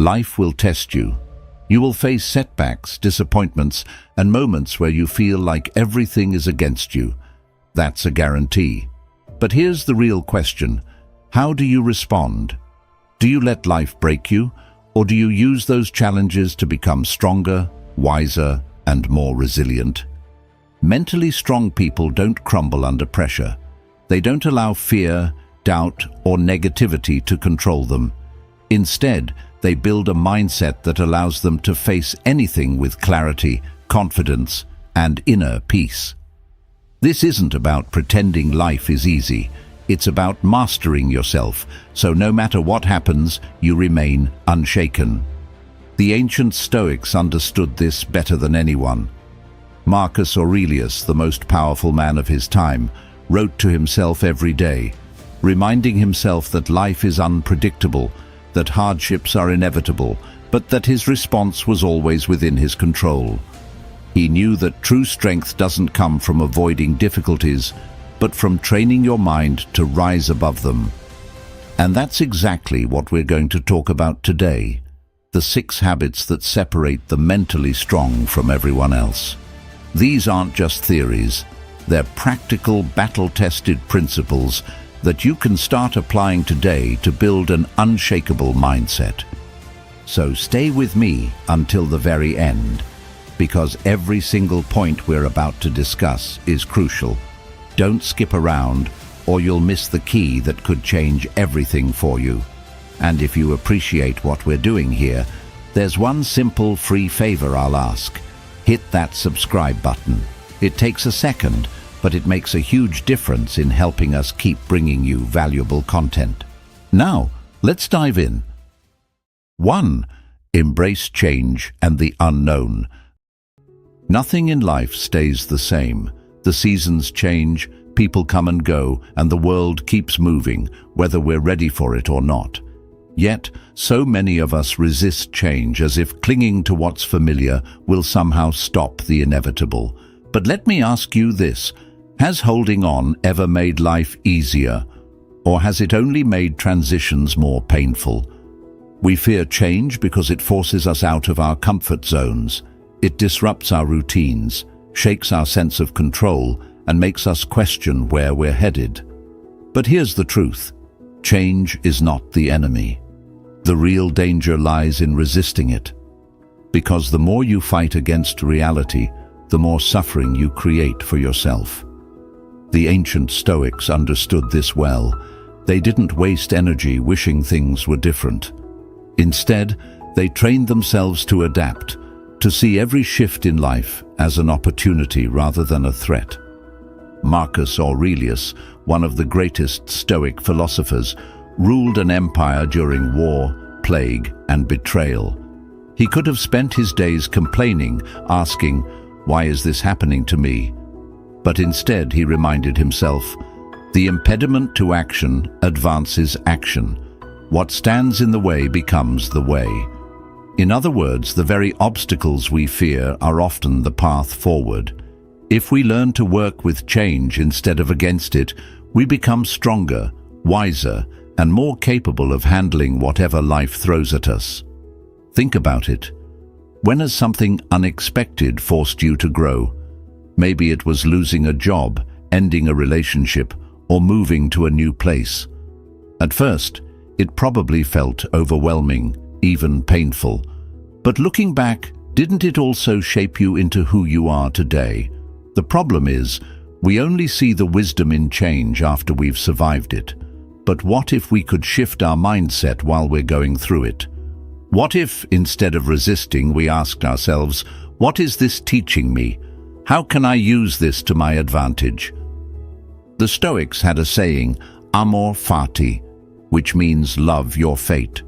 Life will test you. You will face setbacks, disappointments, and moments where you feel like everything is against you. That's a guarantee. But here's the real question. How do you respond? Do you let life break you, or do you use those challenges to become stronger, wiser, and more resilient? Mentally strong people don't crumble under pressure. They don't allow fear, doubt, or negativity to control them. Instead, they build a mindset that allows them to face anything with clarity, confidence, and inner peace. This isn't about pretending life is easy. It's about mastering yourself, so no matter what happens, you remain unshaken. The ancient Stoics understood this better than anyone. Marcus Aurelius, the most powerful man of his time, wrote to himself every day, reminding himself that life is unpredictable, that hardships are inevitable, but that his response was always within his control. He knew that true strength doesn't come from avoiding difficulties, but from training your mind to rise above them. And that's exactly what we're going to talk about today, the 6 habits that separate the mentally strong from everyone else. These aren't just theories, they're practical, battle-tested principles that you can start applying today to build an unshakable mindset. So stay with me until the very end, because every single point we're about to discuss is crucial. Don't skip around, or you'll miss the key that could change everything for you. And if you appreciate what we're doing here, there's one simple free favor I'll ask. Hit that subscribe button. It takes a second, but it makes a huge difference in helping us keep bringing you valuable content. Now, let's dive in. 1. Embrace change and the unknown. Nothing in life stays the same. The seasons change, people come and go, and the world keeps moving, whether we're ready for it or not. Yet, so many of us resist change as if clinging to what's familiar will somehow stop the inevitable. But let me ask you this. Has holding on ever made life easier, or has it only made transitions more painful? We fear change because it forces us out of our comfort zones. It disrupts our routines, shakes our sense of control, and makes us question where we're headed. But here's the truth. Change is not the enemy. The real danger lies in resisting it. Because the more you fight against reality, the more suffering you create for yourself. The ancient Stoics understood this well. They didn't waste energy wishing things were different. Instead, they trained themselves to adapt, to see every shift in life as an opportunity rather than a threat. Marcus Aurelius, one of the greatest Stoic philosophers, ruled an empire during war, plague, and betrayal. He could have spent his days complaining, asking, "Why is this happening to me?" But instead he reminded himself, "The impediment to action advances action. What stands in the way becomes the way." In other words, the very obstacles we fear are often the path forward. If we learn to work with change instead of against it, we become stronger, wiser, and more capable of handling whatever life throws at us. Think about it. When has something unexpected forced you to grow? Maybe it was losing a job, ending a relationship, or moving to a new place. At first, it probably felt overwhelming, even painful. But looking back, didn't it also shape you into who you are today? The problem is, we only see the wisdom in change after we've survived it. But what if we could shift our mindset while we're going through it? What if, instead of resisting, we asked ourselves, what is this teaching me? How can I use this to my advantage? The Stoics had a saying, amor fati, which means love your fate.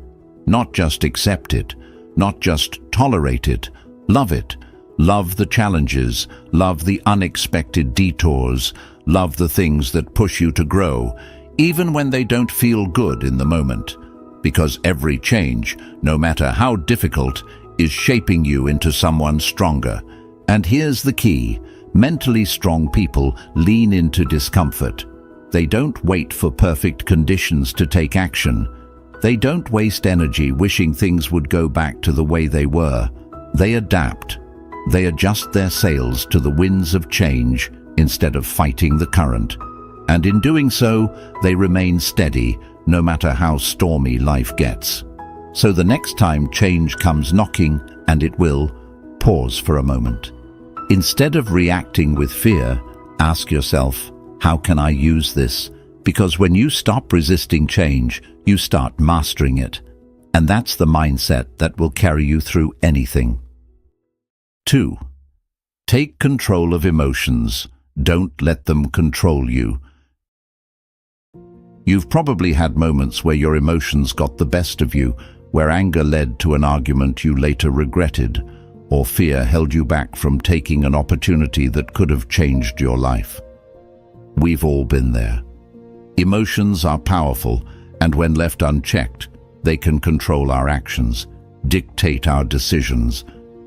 Not just accept it, not just tolerate it, love it. Love the challenges, love the unexpected detours, love the things that push you to grow, even when they don't feel good in the moment. Because every change, no matter how difficult, is shaping you into someone stronger. And here's the key. Mentally strong people lean into discomfort. They don't wait for perfect conditions to take action. They don't waste energy wishing things would go back to the way they were. They adapt. They adjust their sails to the winds of change instead of fighting the current. And in doing so, they remain steady, no matter how stormy life gets. So the next time change comes knocking, and it will, pause for a moment. Instead of reacting with fear, ask yourself, how can I use this? Because when you stop resisting change, you start mastering it. And that's the mindset that will carry you through anything. 2. Take control of emotions. Don't let them control you. You've probably had moments where your emotions got the best of you, where anger led to an argument you later regretted, or fear held you back from taking an opportunity that could have changed your life. We've all been there. Emotions are powerful, and when left unchecked, they can control our actions, dictate our decisions,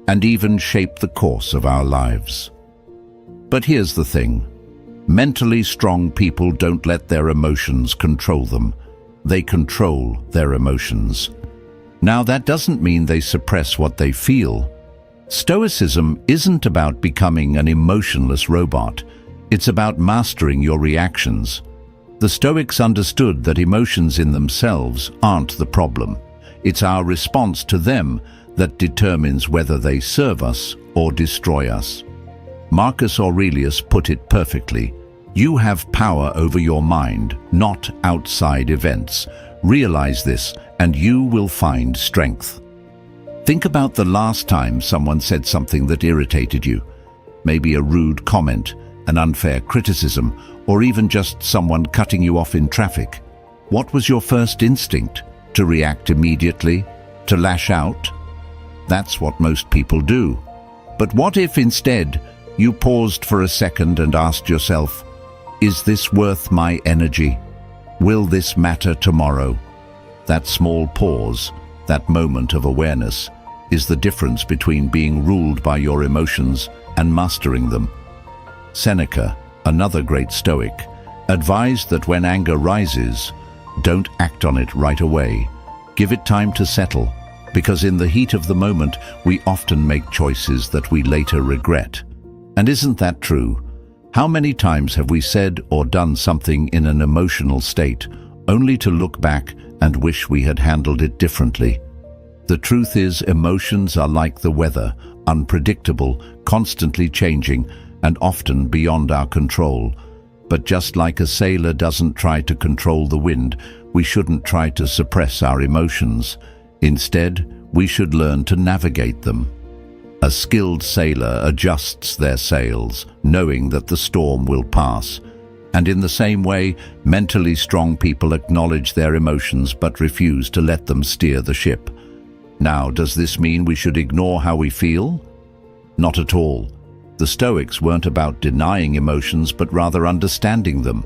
and even shape the course of our lives. But here's the thing. Mentally strong people don't let their emotions control them. They control their emotions. Now, that doesn't mean they suppress what they feel. Stoicism isn't about becoming an emotionless robot. It's about mastering your reactions. The Stoics understood that emotions in themselves aren't the problem. It's our response to them that determines whether they serve us or destroy us. Marcus Aurelius put it perfectly. You have power over your mind, not outside events. Realize this, and you will find strength. Think about the last time someone said something that irritated you. Maybe a rude comment, an unfair criticism, or even just someone cutting you off in traffic. What was your first instinct? To react immediately? To lash out? That's what most people do. But what if instead you paused for a second and asked yourself, is this worth my energy? Will this matter tomorrow? That small pause, that moment of awareness, is the difference between being ruled by your emotions and mastering them. Seneca, another great Stoic, advised that when anger rises, don't act on it right away. Give it time to settle, because in the heat of the moment, we often make choices that we later regret. And isn't that true? How many times have we said or done something in an emotional state, only to look back and wish we had handled it differently? The truth is, emotions are like the weather, unpredictable, constantly changing, and often beyond our control. But just like a sailor doesn't try to control the wind, we shouldn't try to suppress our emotions. Instead, we should learn to navigate them. A skilled sailor adjusts their sails, knowing that the storm will pass. And in the same way, mentally strong people acknowledge their emotions but refuse to let them steer the ship. Now, does this mean we should ignore how we feel? Not at all. The Stoics weren't about denying emotions, but rather understanding them.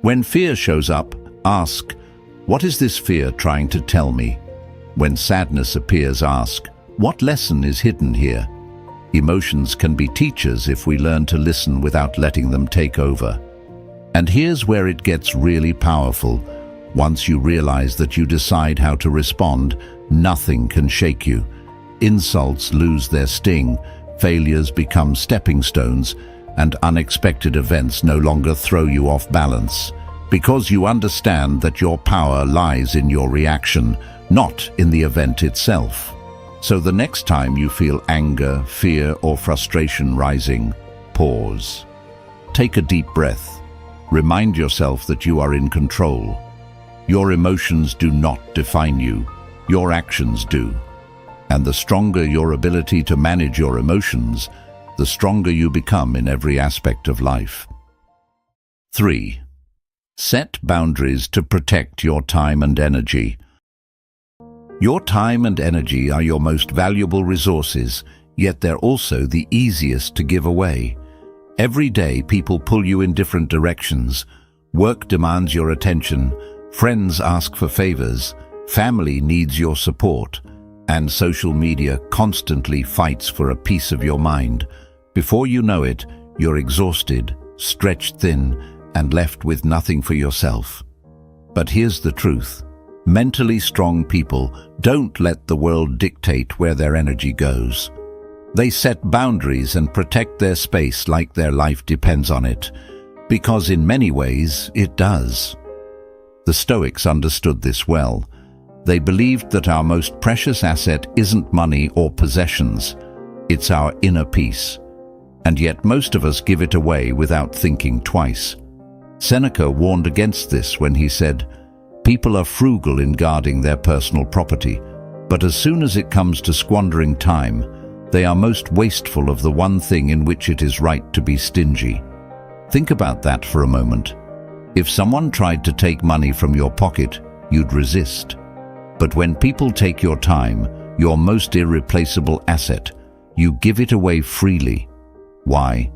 When fear shows up, ask, what is this fear trying to tell me? When sadness appears, ask, what lesson is hidden here? Emotions can be teachers if we learn to listen without letting them take over. And here's where it gets really powerful. Once you realize that you decide how to respond, nothing can shake you. Insults lose their sting, failures become stepping stones, and unexpected events no longer throw you off balance. Because you understand that your power lies in your reaction, not in the event itself. So the next time you feel anger, fear, or frustration rising, pause. Take a deep breath. Remind yourself that you are in control. Your emotions do not define you. Your actions do. And the stronger your ability to manage your emotions, the stronger you become in every aspect of life. 3. Set boundaries to protect your time and energy. Your time and energy are your most valuable resources, yet they're also the easiest to give away. Every day, people pull you in different directions. Work demands your attention, friends ask for favors, family needs your support, and social media constantly fights for a piece of your mind. Before you know it, you're exhausted, stretched thin, and left with nothing for yourself. But here's the truth. Mentally strong people don't let the world dictate where their energy goes. They set boundaries and protect their space like their life depends on it, because in many ways it does. The Stoics understood this well. They believed that our most precious asset isn't money or possessions, it's our inner peace. And yet most of us give it away without thinking twice. Seneca warned against this when he said, "People are frugal in guarding their personal property, but as soon as it comes to squandering time, they are most wasteful of the one thing in which it is right to be stingy." Think about that for a moment. If someone tried to take money from your pocket, you'd resist. But when people take your time, your most irreplaceable asset, you give it away freely. Why?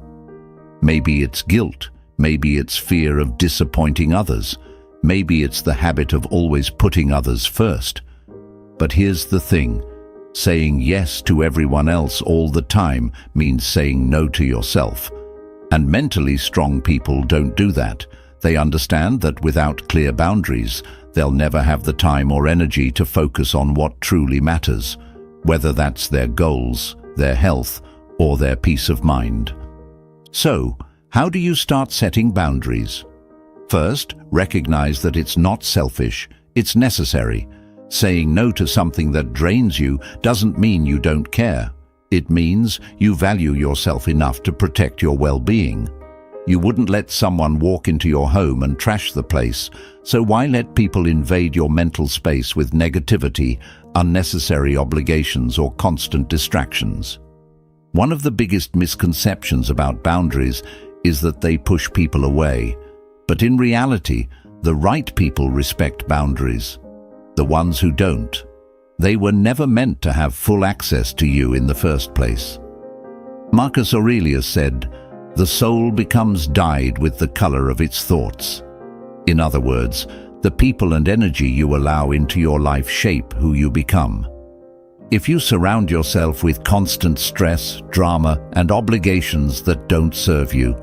Maybe it's guilt, maybe it's fear of disappointing others, maybe it's the habit of always putting others first. But here's the thing, saying yes to everyone else all the time means saying no to yourself. And mentally strong people don't do that. They understand that without clear boundaries, they'll never have the time or energy to focus on what truly matters, whether that's their goals, their health, or their peace of mind. So, how do you start setting boundaries? First, recognize that it's not selfish, it's necessary. Saying no to something that drains you doesn't mean you don't care. It means you value yourself enough to protect your well-being. You wouldn't let someone walk into your home and trash the place, so why let people invade your mental space with negativity, unnecessary obligations, or constant distractions? One of the biggest misconceptions about boundaries is that they push people away. But in reality, the right people respect boundaries. The ones who don't, they were never meant to have full access to you in the first place. Marcus Aurelius said, "The soul becomes dyed with the color of its thoughts." In other words, the people and energy you allow into your life shape who you become. If you surround yourself with constant stress, drama, and obligations that don't serve you,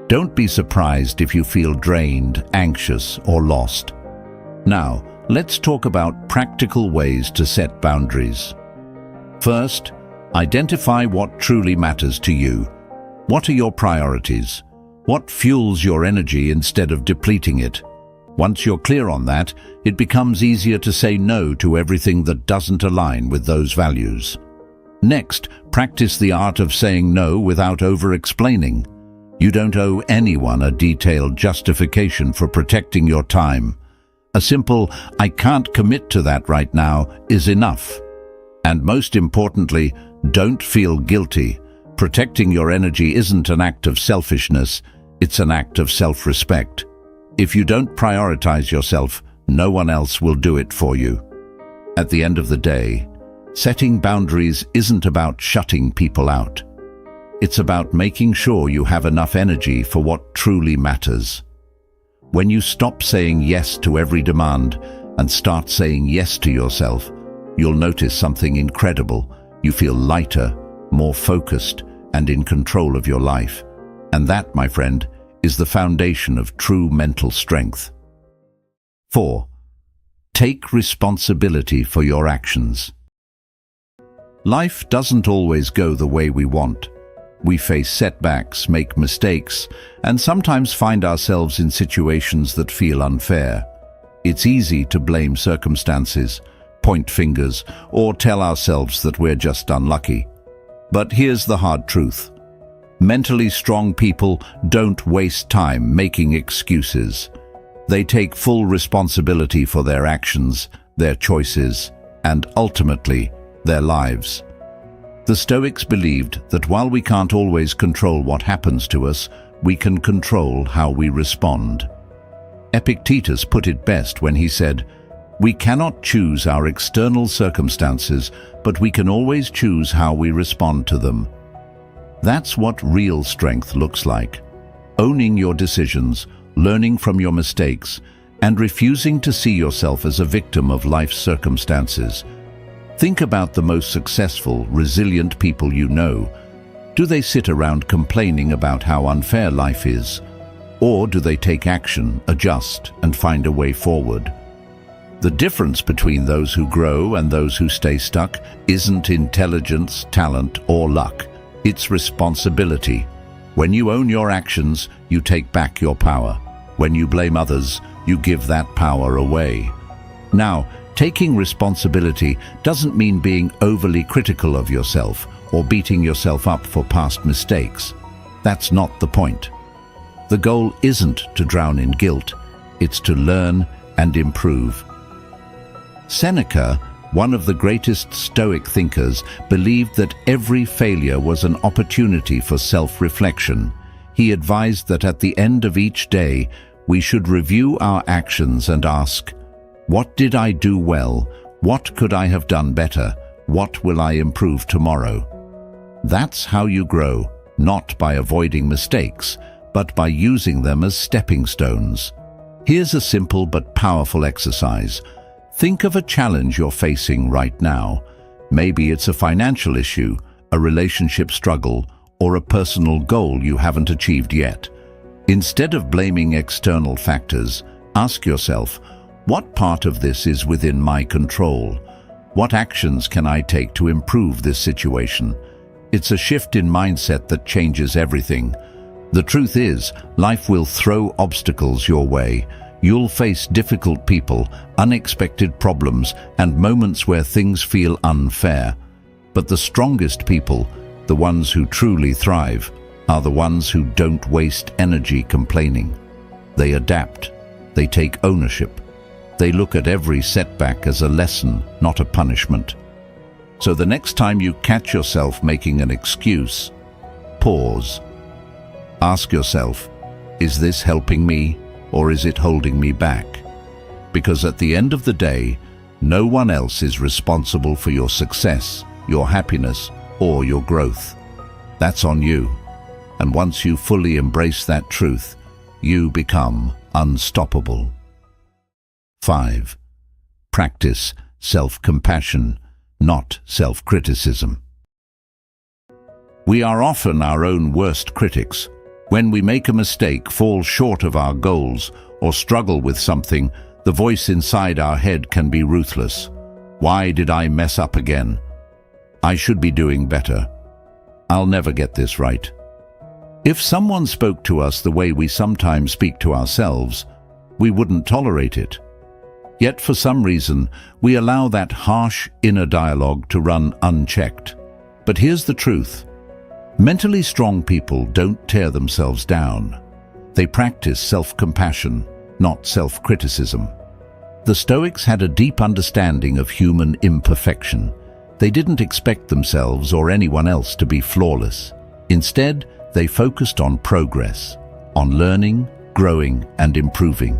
don't be surprised if you feel drained, anxious, or lost. Now, let's talk about practical ways to set boundaries. First, identify what truly matters to you. What are your priorities? What fuels your energy instead of depleting it? Once you're clear on that, it becomes easier to say no to everything that doesn't align with those values. Next, practice the art of saying no without over-explaining. You don't owe anyone a detailed justification for protecting your time. A simple, "I can't commit to that right now," is enough. And most importantly, don't feel guilty. Protecting your energy isn't an act of selfishness, it's an act of self-respect. If you don't prioritize yourself, no one else will do it for you. At the end of the day, setting boundaries isn't about shutting people out. It's about making sure you have enough energy for what truly matters. When you stop saying yes to every demand and start saying yes to yourself, you'll notice something incredible. You feel lighter, more focused, and in control of your life. And that, my friend, is the foundation of true mental strength. 4. Take responsibility for your actions. Life doesn't always go the way we want. We face setbacks, make mistakes, and sometimes find ourselves in situations that feel unfair. It's easy to blame circumstances, point fingers, or tell ourselves that we're just unlucky. But here's the hard truth. Mentally strong people don't waste time making excuses. They take full responsibility for their actions, their choices, and ultimately, their lives. The Stoics believed that while we can't always control what happens to us, we can control how we respond. Epictetus put it best when he said, "We cannot choose our external circumstances, but we can always choose how we respond to them." That's what real strength looks like. Owning your decisions, learning from your mistakes, and refusing to see yourself as a victim of life's circumstances. Think about the most successful, resilient people you know. Do they sit around complaining about how unfair life is? Or do they take action, adjust, and find a way forward? The difference between those who grow and those who stay stuck isn't intelligence, talent, or luck. It's responsibility. When you own your actions, you take back your power. When you blame others, you give that power away. Now, taking responsibility doesn't mean being overly critical of yourself or beating yourself up for past mistakes. That's not the point. The goal isn't to drown in guilt, it's to learn and improve. Seneca, one of the greatest Stoic thinkers, believed that every failure was an opportunity for self-reflection. He advised that at the end of each day, we should review our actions and ask, what did I do well? What could I have done better? What will I improve tomorrow? That's how you grow, not by avoiding mistakes, but by using them as stepping stones. Here's a simple but powerful exercise. Think of a challenge you're facing right now. Maybe it's a financial issue, a relationship struggle, or a personal goal you haven't achieved yet. Instead of blaming external factors, ask yourself, what part of this is within my control? What actions can I take to improve this situation? It's a shift in mindset that changes everything. The truth is, life will throw obstacles your way. You'll face difficult people, unexpected problems, and moments where things feel unfair. But the strongest people, the ones who truly thrive, are the ones who don't waste energy complaining. They adapt. They take ownership. They look at every setback as a lesson, not a punishment. So the next time you catch yourself making an excuse, pause. Ask yourself, is this helping me or is it holding me back? Because at the end of the day, no one else is responsible for your success, your happiness, or your growth. That's on you. And once you fully embrace that truth, you become unstoppable. 5. Practice self-compassion, not self-criticism. We are often our own worst critics. When we make a mistake, fall short of our goals, or struggle with something, the voice inside our head can be ruthless. Why did I mess up again? I should be doing better. I'll never get this right. If someone spoke to us the way we sometimes speak to ourselves, we wouldn't tolerate it. Yet for some reason, we allow that harsh inner dialogue to run unchecked. But here's the truth. Mentally strong people don't tear themselves down. They practice self-compassion, not self-criticism. The Stoics had a deep understanding of human imperfection. They didn't expect themselves or anyone else to be flawless. Instead, they focused on progress, on learning, growing, and improving.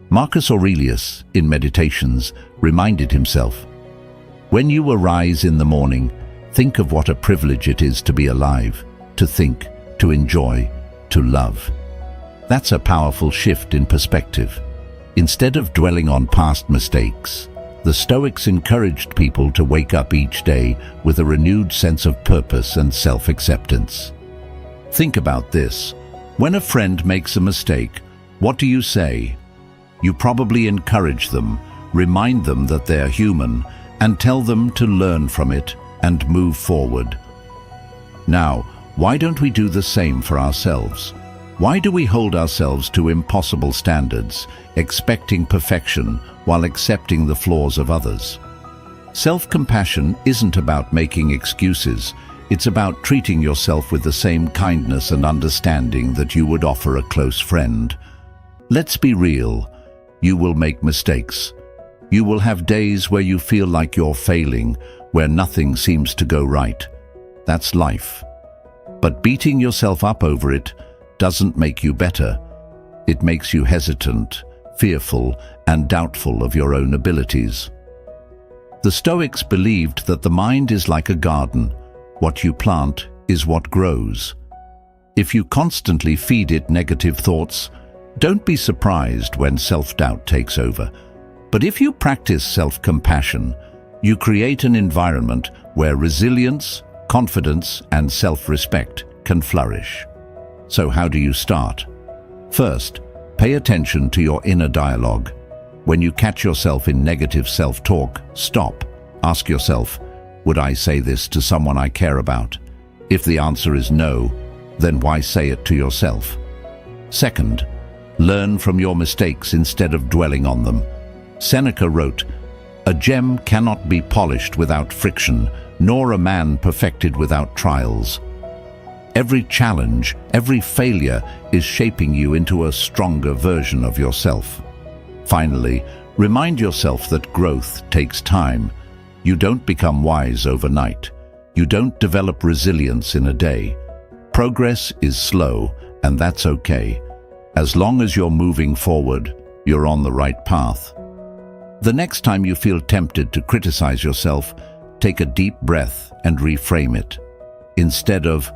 Marcus Aurelius, in Meditations, reminded himself, "When you arise in the morning, think of what a privilege it is to be alive, to think, to enjoy, to love." That's a powerful shift in perspective. Instead of dwelling on past mistakes, the Stoics encouraged people to wake up each day with a renewed sense of purpose and self-acceptance. Think about this. When a friend makes a mistake, what do you say? You probably encourage them, remind them that they're human, and tell them to learn from it and move forward. Now, why don't we do the same for ourselves? Why do we hold ourselves to impossible standards, expecting perfection while accepting the flaws of others? Self-compassion isn't about making excuses. It's about treating yourself with the same kindness and understanding that you would offer a close friend. Let's be real. You will make mistakes. You will have days where you feel like you're failing, where nothing seems to go right. That's life. But beating yourself up over it doesn't make you better. It makes you hesitant, fearful, and doubtful of your own abilities. The Stoics believed that the mind is like a garden. What you plant is what grows. If you constantly feed it negative thoughts, don't be surprised when self-doubt takes over. But if you practice self-compassion, you create an environment where resilience, confidence, and self-respect can flourish. So how do you start? First, pay attention to your inner dialogue. When you catch yourself in negative self-talk, stop. Ask yourself, would I say this to someone I care about? If the answer is no, then why say it to yourself? Second, learn from your mistakes instead of dwelling on them. Seneca wrote, "A gem cannot be polished without friction, nor a man perfected without trials." Every challenge, every failure is shaping you into a stronger version of yourself. Finally, remind yourself that growth takes time. You don't become wise overnight. You don't develop resilience in a day. Progress is slow, and that's okay. As long as you're moving forward, you're on the right path. The next time you feel tempted to criticize yourself, take a deep breath and reframe it. Instead of,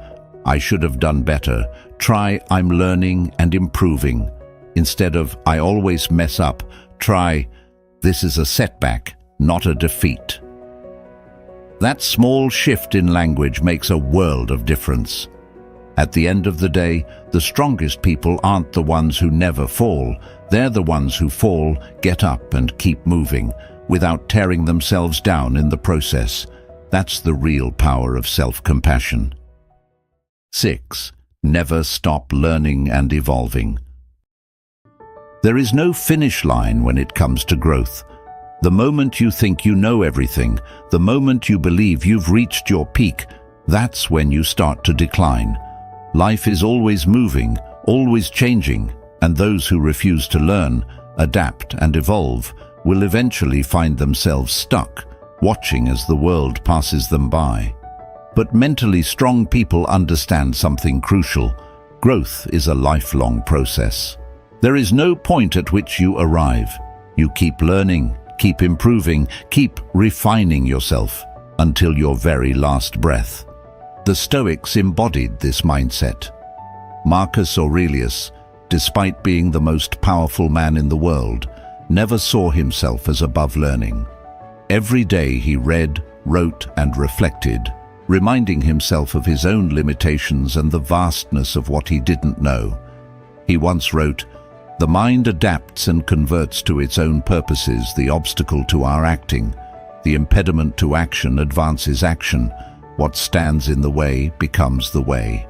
"I should have done better," try, "I'm learning and improving." Instead of, "I always mess up," try, "This is a setback, not a defeat." That small shift in language makes a world of difference. At the end of the day, the strongest people aren't the ones who never fall. They're the ones who fall, get up and keep moving, without tearing themselves down in the process. That's the real power of self-compassion. 6. Never stop learning and evolving. There is no finish line when it comes to growth. The moment you think you know everything, the moment you believe you've reached your peak, that's when you start to decline. Life is always moving, always changing, and those who refuse to learn, adapt, and evolve will eventually find themselves stuck, watching as the world passes them by. But mentally strong people understand something crucial. Growth is a lifelong process. There is no point at which you arrive. You keep learning, keep improving, keep refining yourself until your very last breath. The Stoics embodied this mindset. Marcus Aurelius, despite being the most powerful man in the world, never saw himself as above learning. Every day he read, wrote, and reflected, reminding himself of his own limitations and the vastness of what he didn't know. He once wrote, "The mind adapts and converts to its own purposes the obstacle to our acting. The impediment to action advances action. What stands in the way becomes the way."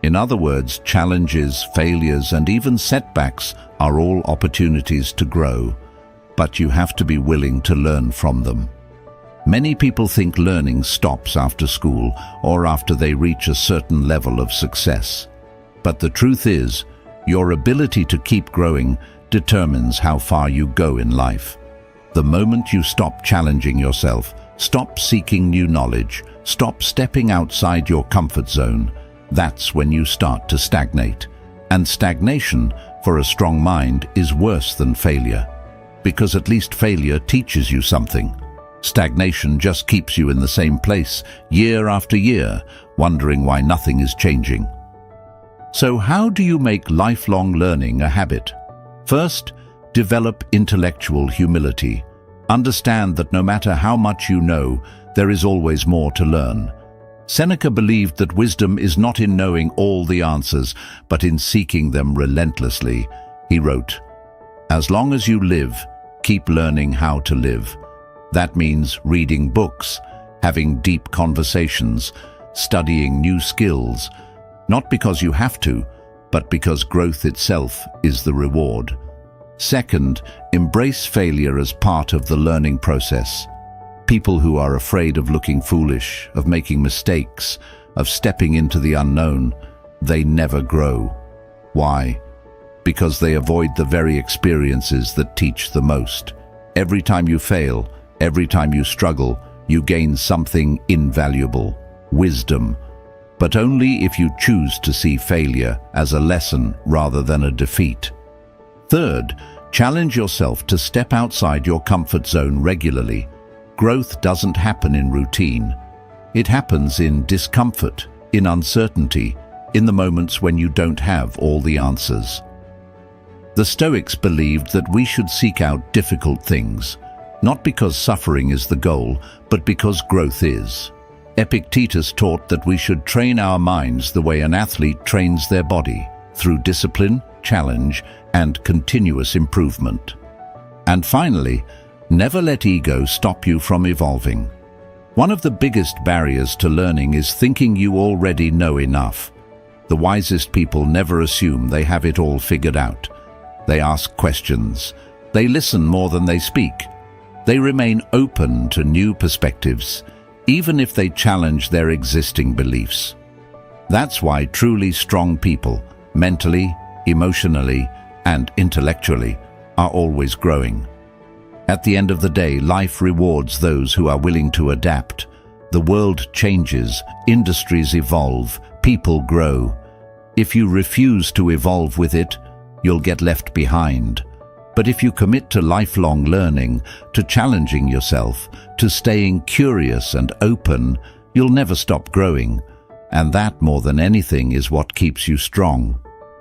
In other words, challenges, failures, and even setbacks are all opportunities to grow, but you have to be willing to learn from them. Many people think learning stops after school or after they reach a certain level of success. But the truth is, your ability to keep growing determines how far you go in life. The moment you stop challenging yourself, stop seeking new knowledge, stop stepping outside your comfort zone, that's when you start to stagnate. And stagnation, for a strong mind, is worse than failure. Because at least failure teaches you something. Stagnation just keeps you in the same place, year after year, wondering why nothing is changing. So how do you make lifelong learning a habit? First, develop intellectual humility. Understand that no matter how much you know, there is always more to learn. Seneca believed that wisdom is not in knowing all the answers, but in seeking them relentlessly. He wrote, "As long as you live, keep learning how to live." That means reading books, having deep conversations, studying new skills, not because you have to, but because growth itself is the reward. Second, embrace failure as part of the learning process. People who are afraid of looking foolish, of making mistakes, of stepping into the unknown, they never grow. Why? Because they avoid the very experiences that teach the most. Every time you fail, every time you struggle, you gain something invaluable, wisdom. But only if you choose to see failure as a lesson rather than a defeat. Third, challenge yourself to step outside your comfort zone regularly. Growth doesn't happen in routine. It happens in discomfort, in uncertainty, in the moments when you don't have all the answers. The Stoics believed that we should seek out difficult things, not because suffering is the goal, but because growth is. Epictetus taught that we should train our minds the way an athlete trains their body, through discipline, challenge, and continuous improvement. And finally, never let ego stop you from evolving. One of the biggest barriers to learning is thinking you already know enough. The wisest people never assume they have it all figured out. They ask questions. They listen more than they speak. They remain open to new perspectives, even if they challenge their existing beliefs. That's why truly strong people, mentally, emotionally, and intellectually, are always growing. At the end of the day, life rewards those who are willing to adapt. The world changes, industries evolve, people grow. If you refuse to evolve with it, you'll get left behind. But if you commit to lifelong learning, to challenging yourself, to staying curious and open, you'll never stop growing. And that, more than anything, is what keeps you strong.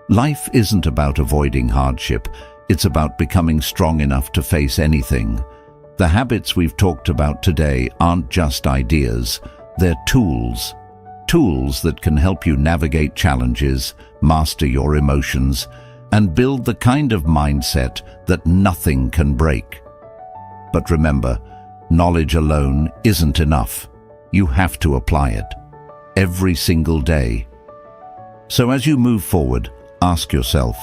Life isn't about avoiding hardship. It's about becoming strong enough to face anything. The habits we've talked about today aren't just ideas. They're tools. Tools that can help you navigate challenges, master your emotions, and build the kind of mindset that nothing can break. But remember, knowledge alone isn't enough. You have to apply it every single day. So as you move forward, ask yourself,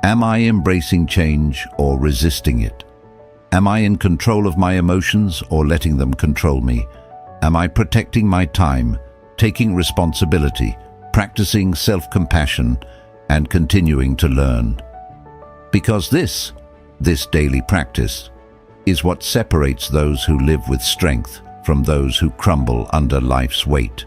am I embracing change or resisting it? Am I in control of my emotions or letting them control me? Am I protecting my time, taking responsibility, practicing self-compassion, and continuing to learn? Because this daily practice, is what separates those who live with strength from those who crumble under life's weight.